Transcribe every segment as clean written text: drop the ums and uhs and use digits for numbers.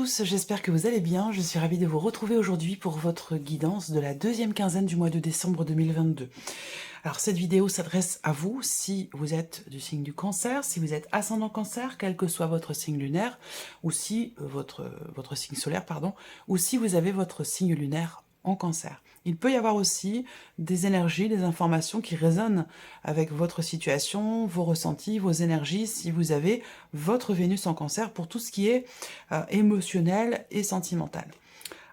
tous, j'espère que vous allez bien. Je suis ravie de vous retrouver aujourd'hui pour votre guidance de la deuxième quinzaine du mois de décembre 2022. Alors cette vidéo s'adresse à vous si vous êtes du signe du Cancer, si vous êtes ascendant Cancer, quel que soit votre signe lunaire, ou si votre signe solaire, pardon, ou si vous avez votre signe lunaire en Cancer. Il peut y avoir aussi des énergies, des informations qui résonnent avec votre situation, vos ressentis, vos énergies, si vous avez votre Vénus en Cancer pour tout ce qui est émotionnel et sentimental.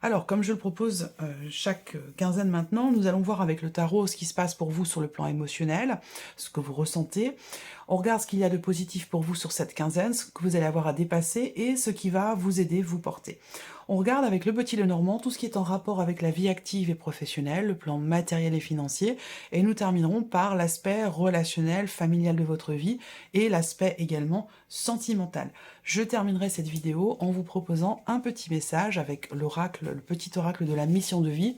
Alors, comme je le propose chaque quinzaine maintenant, nous allons voir avec le tarot ce qui se passe pour vous sur le plan émotionnel, ce que vous ressentez. On regarde ce qu'il y a de positif pour vous sur cette quinzaine, ce que vous allez avoir à dépasser et ce qui va vous aider, vous porter. On regarde avec le petit Lenormand tout ce qui est en rapport avec la vie active et professionnelle, le plan matériel et financier, et nous terminerons par l'aspect relationnel, familial de votre vie et l'aspect également sentimental. Je terminerai cette vidéo en vous proposant un petit message avec l'oracle, le petit oracle de la mission de vie,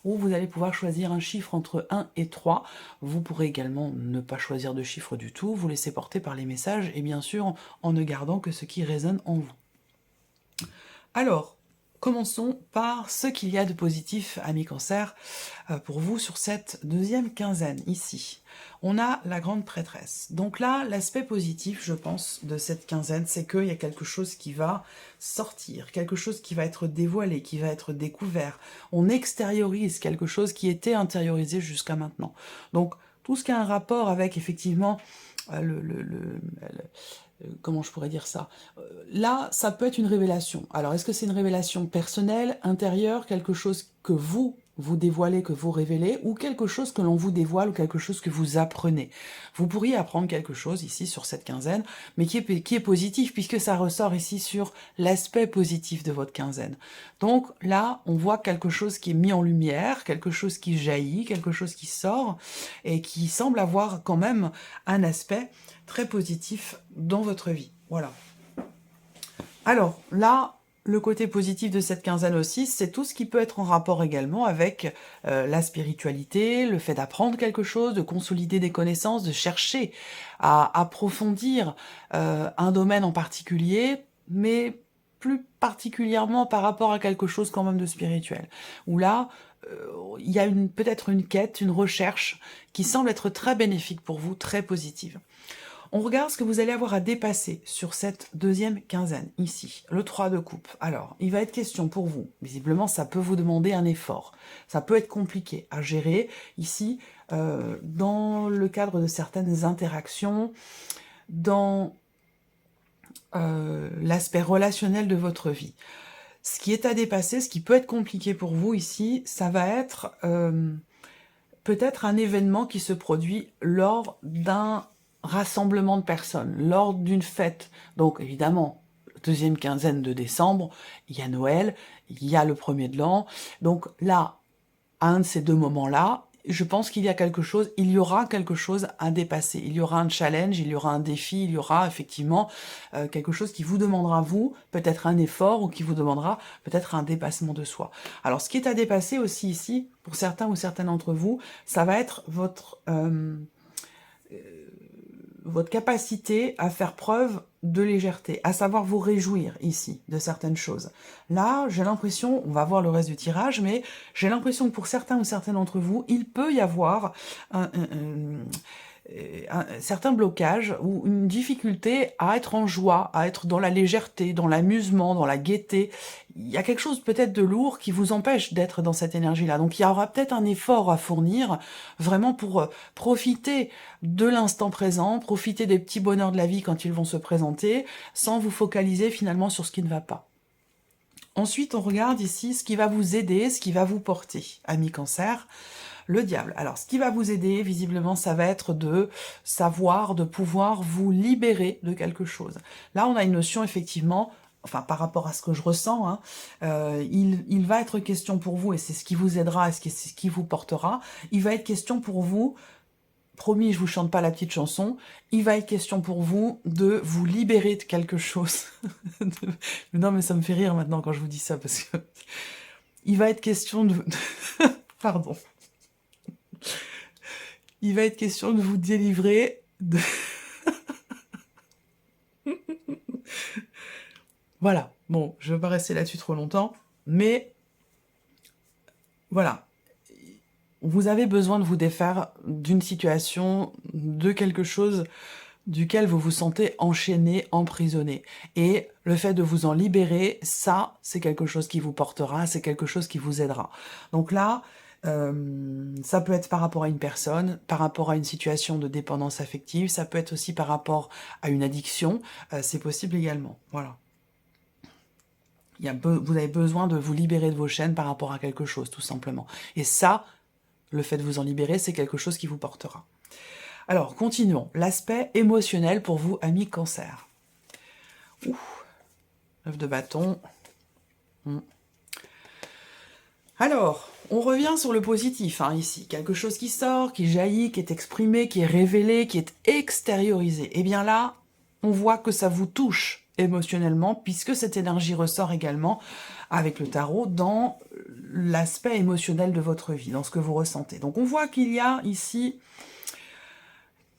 où vous allez pouvoir choisir un chiffre entre 1 et 3. Vous pourrez également ne pas choisir de chiffre du tout, vous laisser porter par les messages, et bien sûr en ne gardant que ce qui résonne en vous. Alors, commençons par ce qu'il y a de positif, amis Cancer, pour vous sur cette deuxième quinzaine, ici. On a la grande prêtresse. Donc là, l'aspect positif, je pense, de cette quinzaine, c'est qu'il y a quelque chose qui va sortir, quelque chose qui va être dévoilé, qui va être découvert. On extériorise quelque chose qui était intériorisé jusqu'à maintenant. Donc, tout ce qui a un rapport avec, effectivement, comment je pourrais dire ça? Là, ça peut être une révélation. Alors, est-ce que c'est une révélation personnelle, intérieure, quelque chose que vous dévoilez, que vous révélez, ou quelque chose que l'on vous dévoile, ou quelque chose que vous apprenez? Vous pourriez apprendre quelque chose ici sur cette quinzaine, mais qui est positif, puisque ça ressort ici sur l'aspect positif de votre quinzaine. Donc là, on voit quelque chose qui est mis en lumière, quelque chose qui jaillit, quelque chose qui sort, et qui semble avoir quand même un aspect très positif dans votre vie. Voilà. Alors là, le côté positif de cette quinzaine aussi, c'est tout ce qui peut être en rapport également avec la spiritualité, le fait d'apprendre quelque chose, de consolider des connaissances, de chercher à approfondir un domaine en particulier, mais plus particulièrement par rapport à quelque chose quand même de spirituel. Où là, il y a peut-être une quête, une recherche qui semble être très bénéfique pour vous, très positive. On regarde ce que vous allez avoir à dépasser sur cette deuxième quinzaine, ici, le 3 de coupe. Alors, il va être question pour vous, visiblement ça peut vous demander un effort, ça peut être compliqué à gérer, ici, dans le cadre de certaines interactions, dans l'aspect relationnel de votre vie. Ce qui est à dépasser, ce qui peut être compliqué pour vous ici, ça va être peut-être un événement qui se produit lors d'un rassemblement de personnes, lors d'une fête. Donc évidemment, deuxième quinzaine de décembre, il y a Noël, il y a le 1er de l'an. Donc là, à un de ces deux moments-là, je pense qu'il y a quelque chose, il y aura quelque chose à dépasser. Il y aura un challenge, il y aura un défi, il y aura effectivement quelque chose qui vous demandera, vous, peut-être un effort ou qui vous demandera peut-être un dépassement de soi. Alors, ce qui est à dépasser aussi ici, pour certains ou certaines d'entre vous, ça va être votre capacité à faire preuve de légèreté, à savoir vous réjouir ici de certaines choses. Là, j'ai l'impression, on va voir le reste du tirage, mais j'ai l'impression que pour certains ou certaines d'entre vous, il peut y avoir un certain blocage ou une difficulté à être en joie, à être dans la légèreté, dans l'amusement, dans la gaieté. Il y a quelque chose peut-être de lourd qui vous empêche d'être dans cette énergie-là. Donc il y aura peut-être un effort à fournir vraiment pour profiter de l'instant présent, profiter des petits bonheurs de la vie quand ils vont se présenter, sans vous focaliser finalement sur ce qui ne va pas. Ensuite, on regarde ici ce qui va vous aider, ce qui va vous porter, amis Cancer. Le diable. Alors, ce qui va vous aider, visiblement, ça va être de savoir, de pouvoir vous libérer de quelque chose. Là, on a une notion, effectivement, enfin, par rapport à ce que je ressens, hein, il va être question pour vous, et c'est ce qui vous aidera, et c'est ce qui vous portera, il va être question pour vous, promis, je vous chante pas la petite chanson, il va être question pour vous de vous libérer de quelque chose. Non, mais ça me fait rire maintenant quand je vous dis ça, parce que il va être question de... Pardon. Il va être question de vous délivrer de... Voilà, bon, je ne veux pas rester là-dessus trop longtemps, mais voilà. Vous avez besoin de vous défaire d'une situation, de quelque chose duquel vous vous sentez enchaîné, emprisonné. Et le fait de vous en libérer, ça, c'est quelque chose qui vous portera, c'est quelque chose qui vous aidera. Donc là, ça peut être par rapport à une personne, par rapport à une situation de dépendance affective, ça peut être aussi par rapport à une addiction, c'est possible également. Voilà. Vous avez besoin de vous libérer de vos chaînes par rapport à quelque chose, tout simplement. Et ça, le fait de vous en libérer, c'est quelque chose qui vous portera. Alors, continuons. L'aspect émotionnel pour vous, amis Cancer. Ouh, 9 de bâton. Alors, on revient sur le positif, hein, ici. Quelque chose qui sort, qui jaillit, qui est exprimé, qui est révélé, qui est extériorisé. Et bien là, on voit que ça vous touche émotionnellement, puisque cette énergie ressort également avec le tarot dans l'aspect émotionnel de votre vie, dans ce que vous ressentez. Donc on voit qu'il y a ici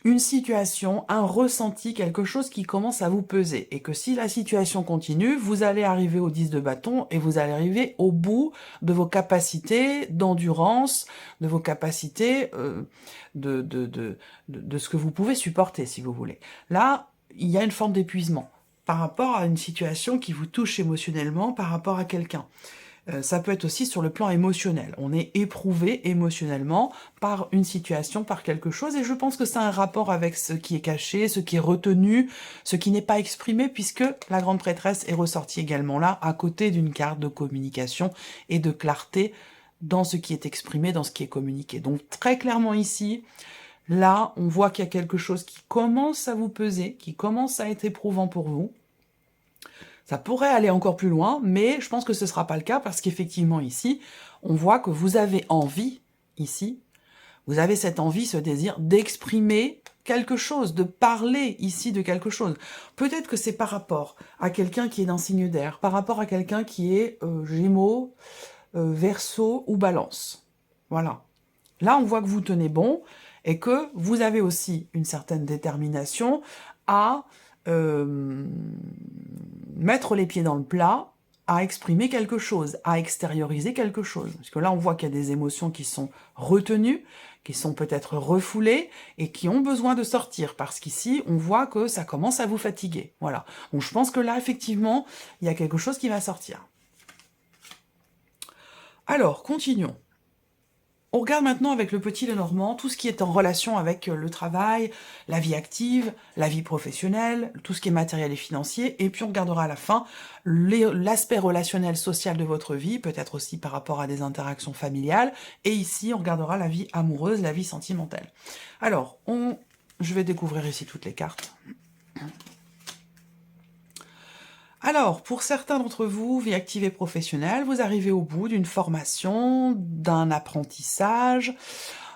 une situation, un ressenti, quelque chose qui commence à vous peser. Et que si la situation continue, vous allez arriver au 10 de bâton et vous allez arriver au bout de vos capacités d'endurance, de vos capacités de ce que vous pouvez supporter, si vous voulez. Là, il y a une forme d'épuisement par rapport à une situation qui vous touche émotionnellement, par rapport à quelqu'un. Ça peut être aussi sur le plan émotionnel. On est éprouvé émotionnellement par une situation, par quelque chose, et je pense que ça a un rapport avec ce qui est caché, ce qui est retenu, ce qui n'est pas exprimé, puisque la grande prêtresse est ressortie également là, à côté d'une carte de communication et de clarté dans ce qui est exprimé, dans ce qui est communiqué. Donc très clairement ici, là, on voit qu'il y a quelque chose qui commence à vous peser, qui commence à être éprouvant pour vous. Ça pourrait aller encore plus loin, mais je pense que ce ne sera pas le cas parce qu'effectivement ici, on voit que vous avez envie, ici, vous avez cette envie, ce désir d'exprimer quelque chose, de parler ici de quelque chose. Peut-être que c'est par rapport à quelqu'un qui est d'un signe d'air, par rapport à quelqu'un qui est Gémeaux, Verseau ou Balance. Voilà. Là, on voit que vous tenez bon et que vous avez aussi une certaine détermination à mettre les pieds dans le plat, à exprimer quelque chose, à extérioriser quelque chose. Parce que là, on voit qu'il y a des émotions qui sont retenues, qui sont peut-être refoulées, et qui ont besoin de sortir, parce qu'ici, on voit que ça commence à vous fatiguer. Voilà. Donc je pense que là, effectivement, il y a quelque chose qui va sortir. Alors, continuons. On regarde maintenant avec le petit Lenormand tout ce qui est en relation avec le travail, la vie active, la vie professionnelle, tout ce qui est matériel et financier, et puis on regardera à la fin l'aspect relationnel social de votre vie, peut-être aussi par rapport à des interactions familiales, et ici on regardera la vie amoureuse, la vie sentimentale. Alors, je vais découvrir ici toutes les cartes. Alors, pour certains d'entre vous, vie active et professionnelle, vous arrivez au bout d'une formation, d'un apprentissage,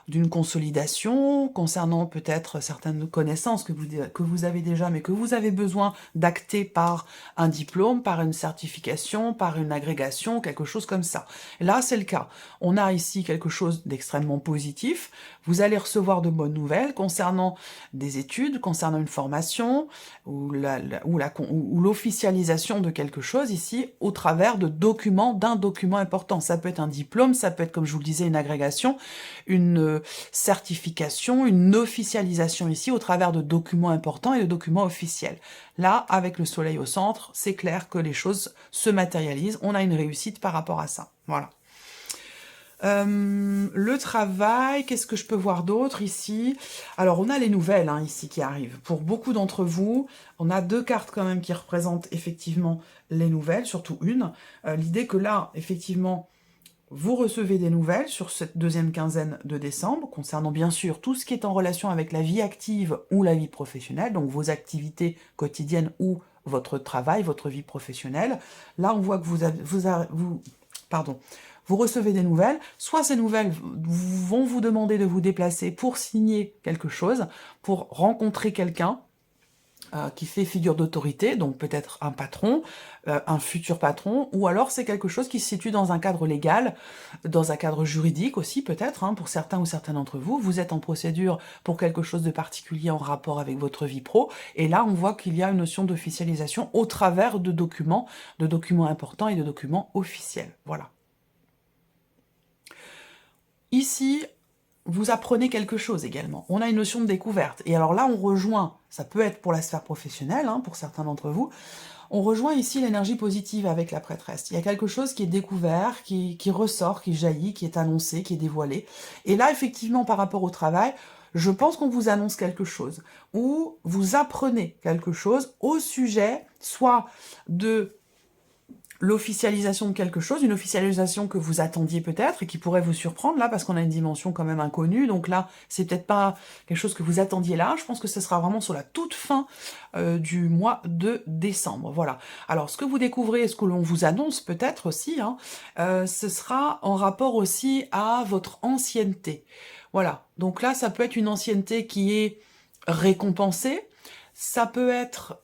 d'une consolidation, concernant peut-être certaines connaissances que vous avez déjà, mais que vous avez besoin d'acter par un diplôme, par une certification, par une agrégation, quelque chose comme ça. Là, c'est le cas. On a ici quelque chose d'extrêmement positif. Vous allez recevoir de bonnes nouvelles concernant des études, concernant une formation, ou l'officialisation de quelque chose ici, au travers de documents, d'un document important. Ça peut être un diplôme, ça peut être, comme je vous le disais, une agrégation, une certification, une officialisation ici au travers de documents importants et de documents officiels. Là, avec le soleil au centre, c'est clair que les choses se matérialisent. On a une réussite par rapport à ça. Voilà. Le travail, qu'est-ce que je peux voir d'autre ici? Alors, on a les nouvelles ici qui arrivent. Pour beaucoup d'entre vous, on a deux cartes quand même qui représentent effectivement les nouvelles, surtout une. L'idée que là, effectivement, vous recevez des nouvelles sur cette deuxième quinzaine de décembre, concernant bien sûr tout ce qui est en relation avec la vie active ou la vie professionnelle, donc vos activités quotidiennes ou votre travail, votre vie professionnelle. Là, on voit que vous recevez des nouvelles, soit ces nouvelles vont vous demander de vous déplacer pour signer quelque chose, pour rencontrer quelqu'un, qui fait figure d'autorité, donc peut-être un patron, un futur patron, ou alors c'est quelque chose qui se situe dans un cadre légal, dans un cadre juridique aussi peut-être, hein, pour certains ou certaines d'entre vous. Vous êtes en procédure pour quelque chose de particulier en rapport avec votre vie pro, et là on voit qu'il y a une notion d'officialisation au travers de documents importants et de documents officiels. Voilà. Ici, vous apprenez quelque chose également. On a une notion de découverte. Et alors là, on rejoint, ça peut être pour la sphère professionnelle, hein, pour certains d'entre vous, on rejoint ici l'énergie positive avec la prêtresse. Il y a quelque chose qui est découvert, qui ressort, qui jaillit, qui est annoncé, qui est dévoilé. Et là, effectivement, par rapport au travail, je pense qu'on vous annonce quelque chose, ou vous apprenez quelque chose au sujet, soit de l'officialisation de quelque chose, une officialisation que vous attendiez peut-être et qui pourrait vous surprendre là parce qu'on a une dimension quand même inconnue, donc là c'est peut-être pas quelque chose que vous attendiez là, je pense que ce sera vraiment sur la toute fin du mois de décembre, voilà. Alors ce que vous découvrez, ce que l'on vous annonce peut-être aussi, hein, ce sera en rapport aussi à votre ancienneté, voilà. Donc là ça peut être une ancienneté qui est récompensée, ça peut être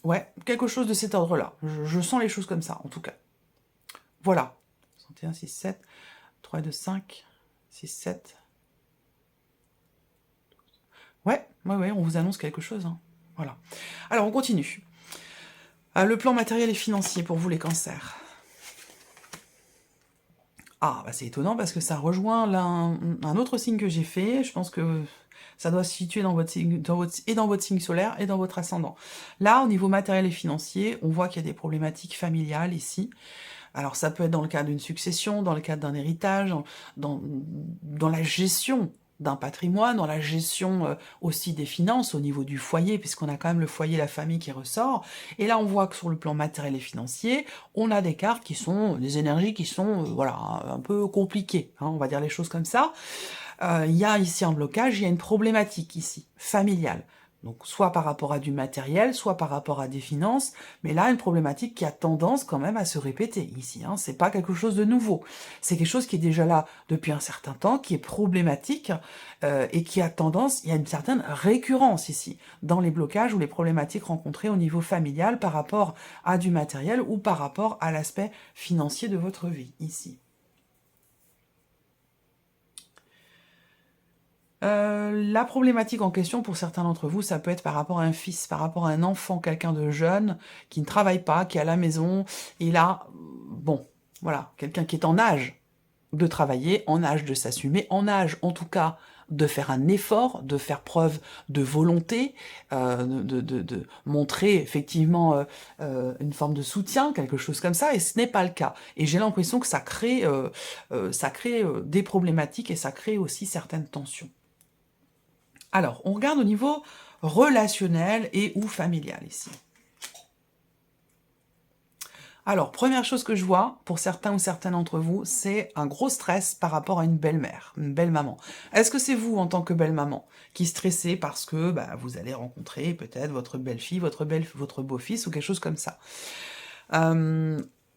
ouais, quelque chose de cet ordre-là. Je sens les choses comme ça, en tout cas. Voilà. 61, 6, 7, 3, 2, 5, 6, 7. Ouais, on vous annonce quelque chose. Hein. Voilà. Alors, on continue. Le plan matériel et financier pour vous, les cancers. Ah, bah c'est étonnant parce que ça rejoint un autre signe que j'ai fait. Je pense que ça doit se situer dans votre signe, dans votre signe solaire et dans votre ascendant. Là, au niveau matériel et financier, on voit qu'il y a des problématiques familiales ici. Alors ça peut être dans le cadre d'une succession, dans le cadre d'un héritage, dans la gestion d'un patrimoine, dans la gestion aussi des finances au niveau du foyer, puisqu'on a quand même le foyer, la famille qui ressort. Et là, on voit que sur le plan matériel et financier, on a des cartes qui sont, des énergies qui sont, voilà, un peu compliquées, hein, on va dire les choses comme ça. Il y a ici un blocage, il y a une problématique ici, familiale. Donc soit par rapport à du matériel, soit par rapport à des finances, mais là une problématique qui a tendance quand même à se répéter ici, hein. C'est pas quelque chose de nouveau, c'est quelque chose qui est déjà là depuis un certain temps, qui est problématique et qui a tendance, il y a une certaine récurrence ici, dans les blocages ou les problématiques rencontrées au niveau familial par rapport à du matériel ou par rapport à l'aspect financier de votre vie ici. La problématique en question, pour certains d'entre vous, ça peut être par rapport à un fils, par rapport à un enfant, quelqu'un de jeune, qui ne travaille pas, qui est à la maison, et là, bon, voilà, quelqu'un qui est en âge de travailler, en âge de s'assumer, en âge, en tout cas, de faire un effort, de faire preuve de volonté, de montrer effectivement une forme de soutien, quelque chose comme ça, et ce n'est pas le cas. Et j'ai l'impression que ça crée des problématiques et ça crée aussi certaines tensions. Alors, on regarde au niveau relationnel et ou familial ici. Alors, première chose que je vois, pour certains ou certaines d'entre vous, c'est un gros stress par rapport à une belle-mère, une belle-maman. Est-ce que c'est vous, en tant que belle-maman, qui stressez parce que vous allez rencontrer peut-être votre belle-fille, votre beau-fils ou quelque chose comme ça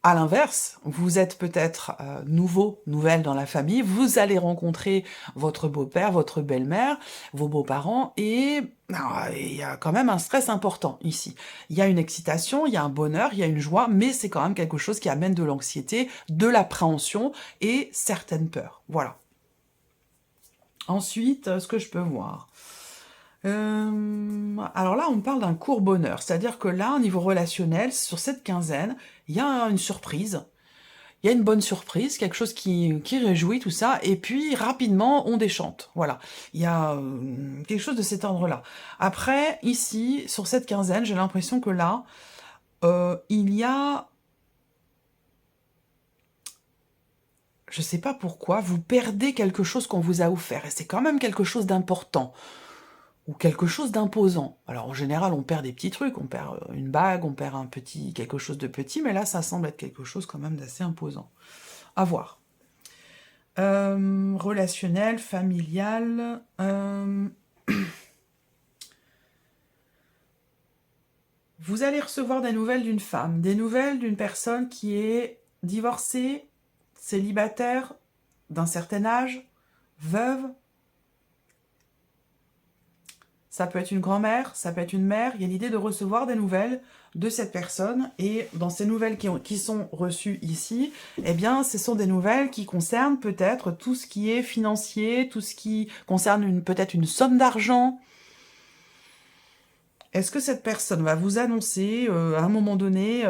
à l'inverse, vous êtes peut-être nouvelle dans la famille, vous allez rencontrer votre beau-père, votre belle-mère, vos beaux-parents, et il y a quand même un stress important ici. Il y a une excitation, il y a un bonheur, il y a une joie, mais c'est quand même quelque chose qui amène de l'anxiété, de l'appréhension et certaines peurs. Voilà. Ensuite, ce que je peux voir... alors là, on parle d'un court bonheur, c'est-à-dire que là, au niveau relationnel, sur cette quinzaine, il y a une surprise, il y a une bonne surprise, quelque chose qui réjouit tout ça, et puis rapidement, on déchante, voilà. Il y a quelque chose de cet ordre-là. Après, ici, sur cette quinzaine, j'ai l'impression que là, il y a... Je sais pas pourquoi, vous perdez quelque chose qu'on vous a offert, et c'est quand même quelque chose d'important. Ou quelque chose d'imposant. Alors en général, on perd des petits trucs, on perd une bague, on perd quelque chose de petit, mais là, ça semble être quelque chose quand même d'assez imposant. À voir. Relationnel, familial... Vous allez recevoir des nouvelles d'une femme, des nouvelles d'une personne qui est divorcée, célibataire, d'un certain âge, veuve. ça peut être une grand-mère, ça peut être une mère. Il y a l'idée de recevoir des nouvelles de cette personne. Et dans ces nouvelles qui sont reçues ici, eh bien, ce sont des nouvelles qui concernent peut-être tout ce qui est financier, tout ce qui concerne peut-être une somme d'argent. Est-ce que cette personne va vous annoncer, à un moment donné,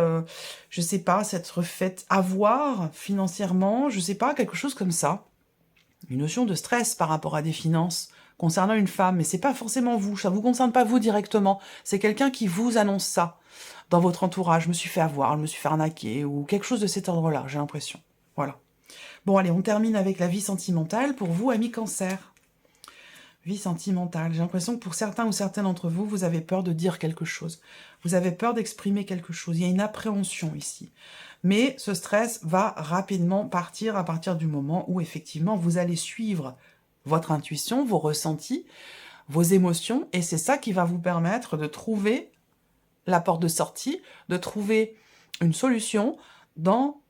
je sais pas, s'être faite avoir financièrement, je sais pas, quelque chose comme ça. Une notion de stress par rapport à des finances concernant une femme, mais c'est pas forcément vous, ça vous concerne pas vous directement, c'est quelqu'un qui vous annonce ça dans votre entourage, je me suis fait avoir, je me suis fait arnaquer, ou quelque chose de cet ordre-là, j'ai l'impression. Voilà. Bon, allez, on termine avec la vie sentimentale pour vous, amis Cancer. Vie sentimentale. J'ai l'impression que pour certains ou certaines d'entre vous, vous avez peur de dire quelque chose. Vous avez peur d'exprimer quelque chose. Il y a une appréhension ici. Mais ce stress va rapidement partir à partir du moment où, effectivement, vous allez suivre votre intuition, vos ressentis, vos émotions, et c'est ça qui va vous permettre de trouver la porte de sortie, de trouver une solution dans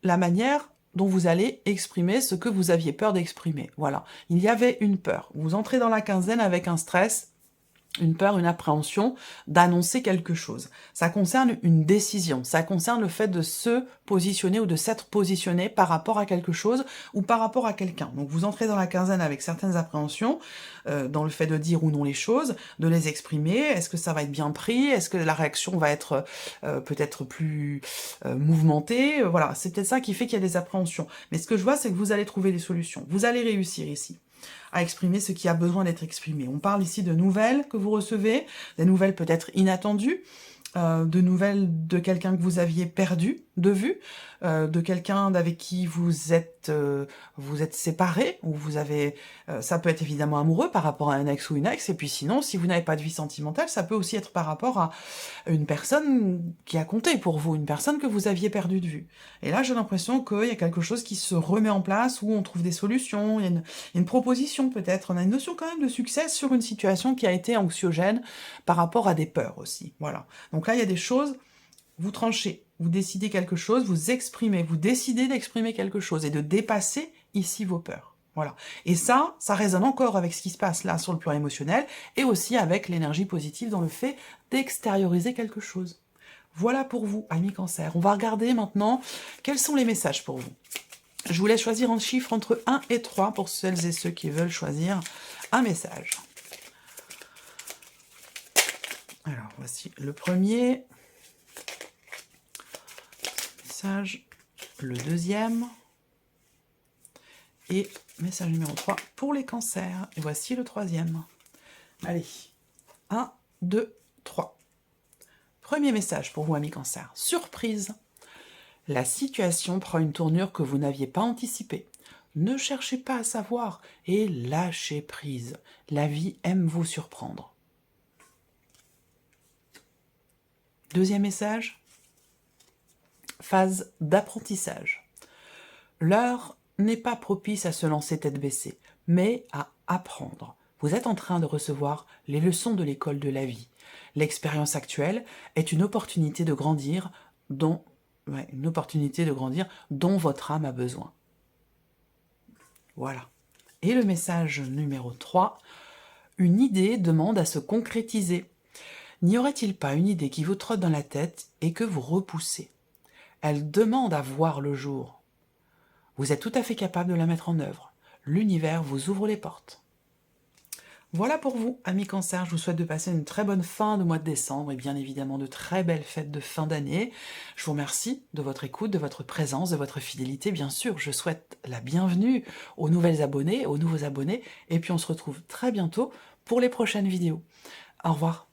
la manière dont vous allez exprimer ce que vous aviez peur d'exprimer. Voilà. Il y avait une peur. Vous entrez dans la quinzaine avec un stress, une peur, une appréhension d'annoncer quelque chose. Ça concerne une décision, ça concerne le fait de se positionner ou de s'être positionné par rapport à quelque chose ou par rapport à quelqu'un. Donc vous entrez dans la quinzaine avec certaines appréhensions, dans le fait de dire ou non les choses, de les exprimer. Est-ce que ça va être bien pris? Est-ce que la réaction va être peut-être plus mouvementée? Voilà, c'est peut-être ça qui fait qu'il y a des appréhensions. Mais ce que je vois, c'est que vous allez trouver des solutions. Vous allez réussir ici à exprimer ce qui a besoin d'être exprimé. On parle ici de nouvelles que vous recevez, des nouvelles peut-être inattendues, de nouvelles de quelqu'un que vous aviez perdu de vue, de quelqu'un avec qui vous êtes séparés, ou vous avez, ça peut être évidemment amoureux par rapport à un ex ou une ex, et puis sinon, si vous n'avez pas de vie sentimentale, ça peut aussi être par rapport à une personne qui a compté pour vous, une personne que vous aviez perdue de vue. Et là, j'ai l'impression qu'il y a quelque chose qui se remet en place, où on trouve des solutions, il y a une proposition peut-être, on a une notion quand même de succès sur une situation qui a été anxiogène par rapport à des peurs aussi, voilà. Donc là, il y a des choses, vous tranchez, vous décidez quelque chose, vous exprimez, vous décidez d'exprimer quelque chose et de dépasser ici vos peurs. Voilà. Et ça résonne encore avec ce qui se passe là sur le plan émotionnel et aussi avec l'énergie positive dans le fait d'extérioriser quelque chose. Voilà pour vous, amis Cancer. On va regarder maintenant quels sont les messages pour vous. Je vous laisse choisir un chiffre entre 1 et 3 pour celles et ceux qui veulent choisir un message. Alors, voici le premier message, le deuxième, et message numéro 3 pour les cancers. Et voici le troisième. Allez, 1, 2, 3. Premier message pour vous, amis Cancer. Surprise! La situation prend une tournure que vous n'aviez pas anticipée. Ne cherchez pas à savoir et lâchez prise. La vie aime vous surprendre. Deuxième message, phase d'apprentissage. L'heure n'est pas propice à se lancer tête baissée, mais à apprendre. Vous êtes en train de recevoir les leçons de l'école de la vie. L'expérience actuelle est une opportunité de grandir dont votre âme a besoin. Voilà. Et le message numéro 3, une idée demande à se concrétiser. N'y aurait-il pas une idée qui vous trotte dans la tête et que vous repoussez? Elle demande à voir le jour. Vous êtes tout à fait capable de la mettre en œuvre. L'univers vous ouvre les portes. Voilà pour vous, amis Cancer. Je vous souhaite de passer une très bonne fin de mois de décembre et bien évidemment de très belles fêtes de fin d'année. Je vous remercie de votre écoute, de votre présence, de votre fidélité. Bien sûr, je souhaite la bienvenue aux nouvelles abonnés, aux nouveaux abonnés. Et puis on se retrouve très bientôt pour les prochaines vidéos. Au revoir.